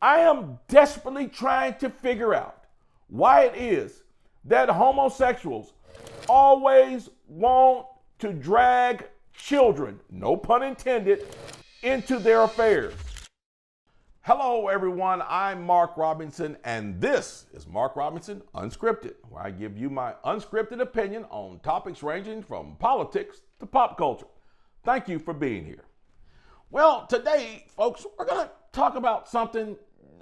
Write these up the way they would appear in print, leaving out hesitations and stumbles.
I am desperately trying to figure out why it is that homosexuals always want to drag children, no pun intended, into their affairs. Hello, everyone. I'm Mark Robinson, and this is Mark Robinson Unscripted, where I give you my unscripted opinion on topics ranging from politics to pop culture. Thank you for being here. Well, today, folks, we're going to talk about something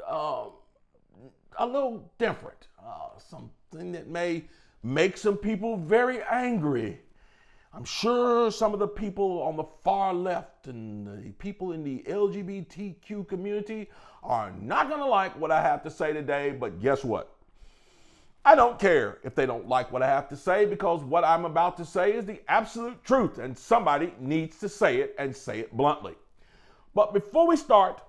a little different, something that may make some people very angry. I'm sure some of the people on the far left and the people in the LGBTQ community are not going to like what I have to say today, but guess what? I don't care if they don't like what I have to say, because what I'm about to say is the absolute truth, and somebody needs to say it and say it bluntly. But before we start,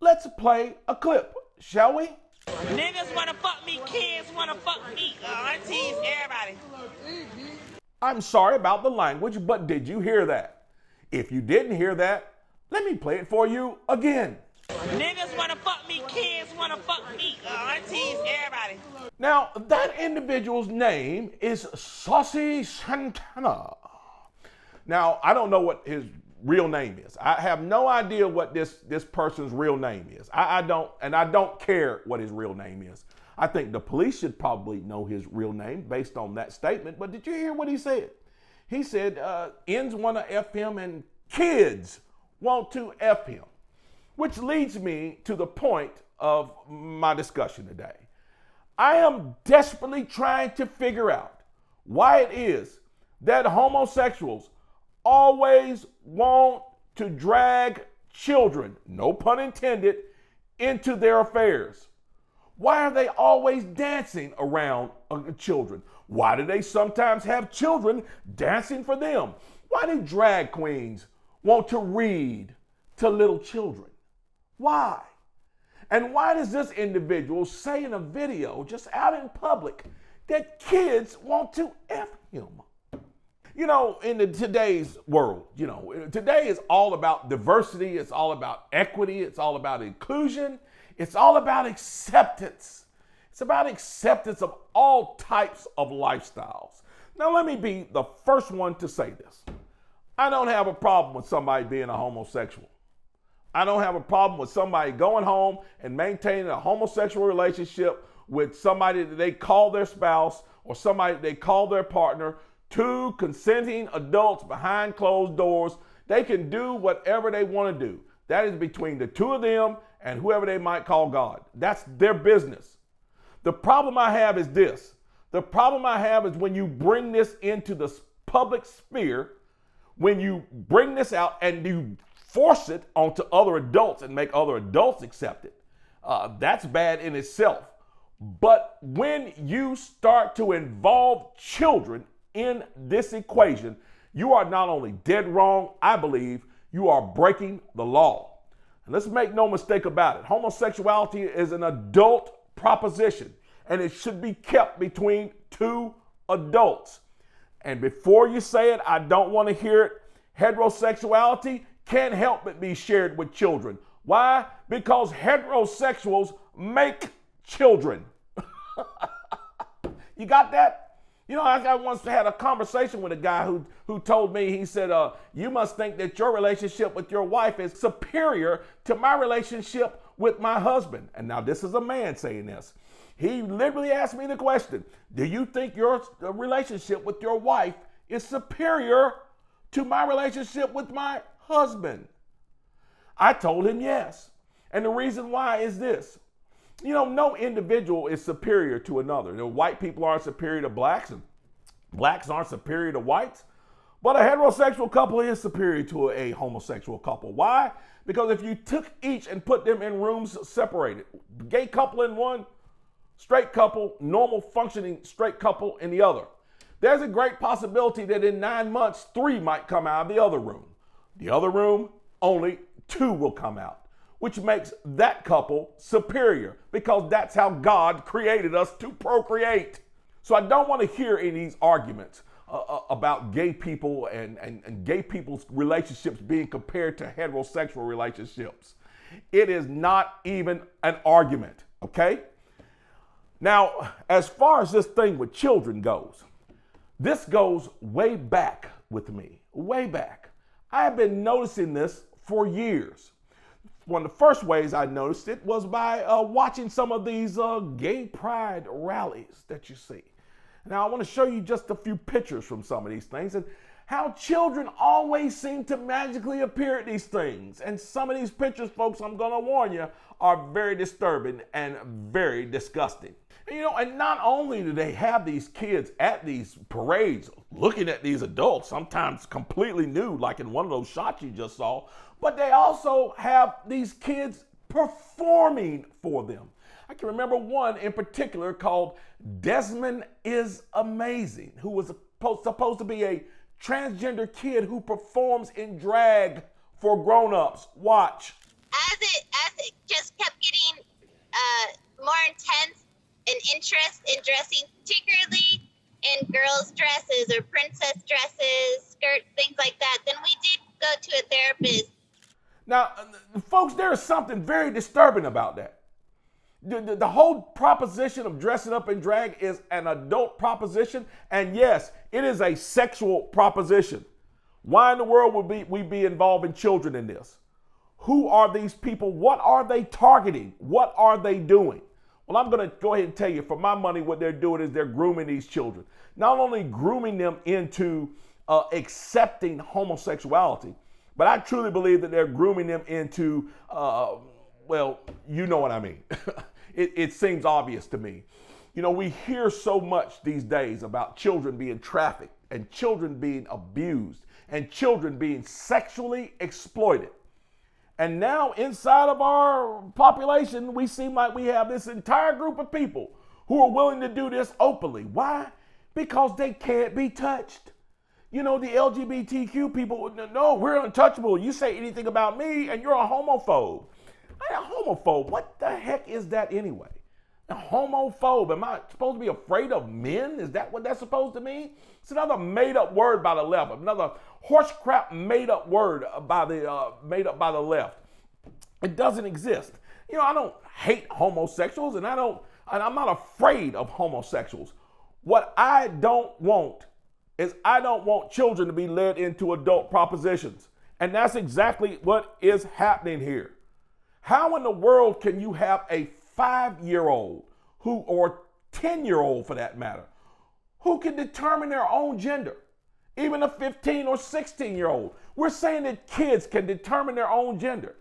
let's play a clip, shall we? Niggas wanna fuck me, kids wanna fuck me, aunties, everybody. I'm sorry about the language, but did you hear that? If you didn't hear that, let me play it for you again. Niggas wanna fuck me, kids wanna fuck me, aunties, everybody. Now, that individual's name is Saucy Santana. Now, I don't know what his real name is. I have no idea what this person's real name is. I don't care what his real name is. I think the police should probably know his real name based on that statement. But did you hear what he said? He said, ends want to F him and kids want to F him. Which leads me to the point of my discussion today. I am desperately trying to figure out why it is that homosexuals always want to drag children, no pun intended, into their affairs. Why are they always dancing around children? Why do they sometimes have children dancing for them? Why do drag queens want to read to little children? Why? And why does this individual say in a video just out in public that kids want to F him? You know, in today's world, today is all about diversity. It's all about equity. It's all about inclusion. It's all about acceptance. It's about acceptance of all types of lifestyles. Now, let me be the first one to say this. I don't have a problem with somebody being a homosexual. I don't have a problem with somebody going home and maintaining a homosexual relationship with somebody that they call their spouse or somebody that they call their partner. Two consenting adults behind closed doors. They can do whatever they want to do. That is between the two of them and whoever they might call God. That's their business. The problem I have is this. The problem I have is when you bring this into the public sphere, when you bring this out and you force it onto other adults and make other adults accept it. That's bad in itself. But when you start to involve children in this equation, you are not only dead wrong, I believe you are breaking the law. And let's make no mistake about it. Homosexuality is an adult proposition, and it should be kept between two adults. And before you say it, I don't want to hear it. Heterosexuality can't help but be shared with children. Why? Because heterosexuals make children. You got that? You know, I once had a conversation with a guy who told me, he said, you must think that your relationship with your wife is superior to my relationship with my husband. And now this is a man saying this. He literally asked me the question, do you think your relationship with your wife is superior to my relationship with my husband? I told him yes. And the reason why is this. You know, no individual is superior to another. White people aren't superior to blacks, and blacks aren't superior to whites. But a heterosexual couple is superior to a homosexual couple. Why? Because if you took each and put them in rooms separated, gay couple in one, straight couple, normal functioning straight couple in the other, there's a great possibility that in 9 months, 3 might come out of the other room. The other room, only 2 will come out, which makes that couple superior because that's how God created us to procreate. So I don't want to hear any of these arguments about gay people and gay people's relationships being compared to heterosexual relationships. It is not even an argument, okay? Now, as far as this thing with children goes, this goes way back with me, way back. I have been noticing this for years. One of the first ways I noticed it was by watching some of these gay pride rallies that you see. Now, I want to show you just a few pictures from some of these things and how children always seem to magically appear at these things. And some of these pictures, folks, I'm going to warn you, are very disturbing and very disgusting. And, and not only do they have these kids at these parades looking at these adults, sometimes completely nude, like in one of those shots you just saw, but they also have these kids performing for them. I can remember one in particular called Desmond is Amazing, who was supposed to be a transgender kid who performs in drag for grown-ups. Watch. As it just kept getting more intense and interest in dressing, particularly in girls' dresses or princess dresses, skirts, things like that, then we did go to a therapist. Now, folks, there is something very disturbing about that. The whole proposition of dressing up in drag is an adult proposition, and yes, it is a sexual proposition. Why in the world would we be involving children in this? Who are these people? What are they targeting? What are they doing? Well, I'm going to go ahead and tell you, for my money, what they're doing is they're grooming these children. Not only grooming them into accepting homosexuality, but I truly believe that they're grooming them into, well, you know what I mean. It seems obvious to me. We hear so much these days about children being trafficked and children being abused and children being sexually exploited. And now inside of our population, we seem like we have this entire group of people who are willing to do this openly. Why? Because they can't be touched. The LGBTQ people, no, we're untouchable. You say anything about me and you're a homophobe. A homophobe, what the heck is that anyway? A homophobe, am I supposed to be afraid of men? Is that what that's supposed to mean? It's another made up word by the left, another horse crap made up word made up by the left. It doesn't exist. I don't hate homosexuals and I'm not afraid of homosexuals. What I don't want is I don't want children to be led into adult propositions. And that's exactly what is happening here. How in the world can you have a 5-year-old or 10-year-old for that matter, who can determine their own gender? Even a 15 or 16-year-old. We're saying that kids can determine their own gender.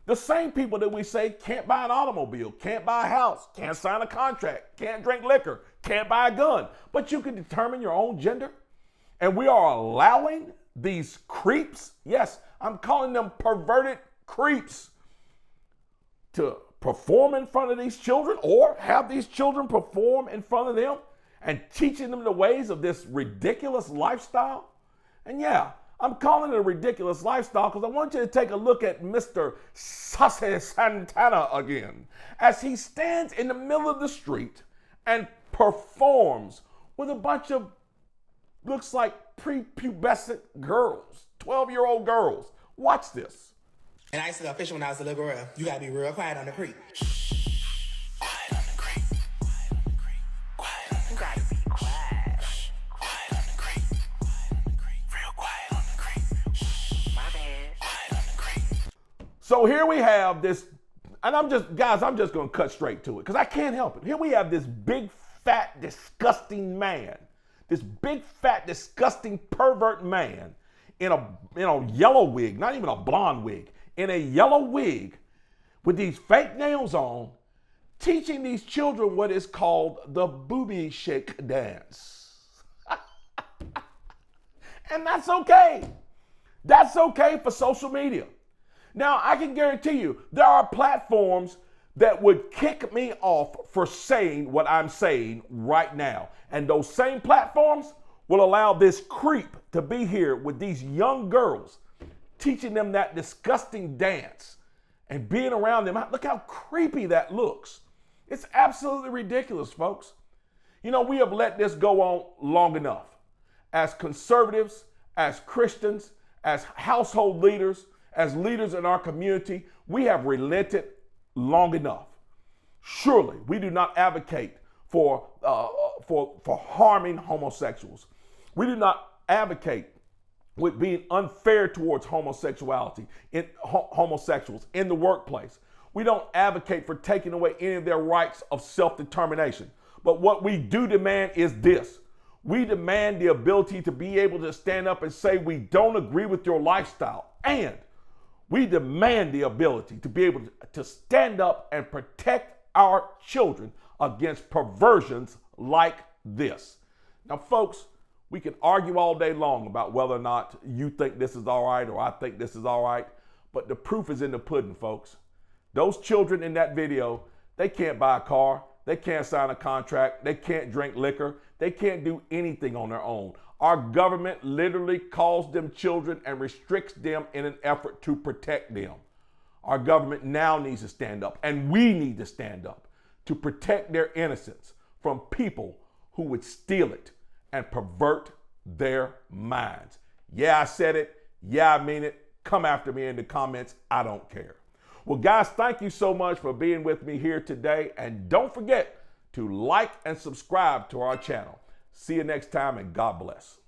The same people that we say can't buy an automobile, can't buy a house, can't sign a contract, can't drink liquor, can't buy a gun, but you can determine your own gender? And we are allowing these creeps, yes, I'm calling them perverted creeps, to perform in front of these children or have these children perform in front of them and teaching them the ways of this ridiculous lifestyle. And yeah, I'm calling it a ridiculous lifestyle because I want you to take a look at Mr. Saucy Santana again as he stands in the middle of the street and performs with a bunch of, looks like prepubescent girls, 12-year-old girls. Watch this. And I used to go fishing when I was a little girl. You gotta be real quiet on the creek. Quiet on the creek. Quiet on the creek. Quiet on the creek. You gotta be quiet. Quiet on the creek. Quiet on the creek. Real quiet on the creek. My bad. Quiet on the creek. So here we have this, and I'm just gonna cut straight to it because I can't help it. Here we have this big, fat, disgusting man, this big, fat, disgusting pervert man in a yellow wig, not even a blonde wig, in a yellow wig with these fake nails on, teaching these children what is called the booby shake dance. And that's okay. That's okay for social media. Now, I can guarantee you, there are platforms that would kick me off for saying what I'm saying right now. And those same platforms will allow this creep to be here with these young girls, teaching them that disgusting dance and being around them. Look how creepy that looks. It's absolutely ridiculous, folks. We have let this go on long enough. As conservatives, as Christians, as household leaders, as leaders in our community, We have relented long enough. Surely we do not advocate for harming homosexuals. We do not advocate with being unfair towards homosexuality in homosexuals in the workplace. We don't advocate for taking away any of their rights of self-determination. But what we do demand is this. We demand the ability to be able to stand up and say we don't agree with your lifestyle. And we demand the ability to be able to stand up and protect our children against perversions like this. Now, folks, we can argue all day long about whether or not you think this is all right or I think this is all right, but the proof is in the pudding, folks. Those children in that video, they can't buy a car, they can't sign a contract, they can't drink liquor, they can't do anything on their own. Our government literally calls them children and restricts them in an effort to protect them. Our government now needs to stand up, and we need to stand up to protect their innocence from people who would steal it and pervert their minds. Yeah, I said it. Yeah, I mean it. Come after me in the comments. I don't care. Well, guys, thank you so much for being with me here today. And don't forget to like and subscribe to our channel. See you next time, and God bless.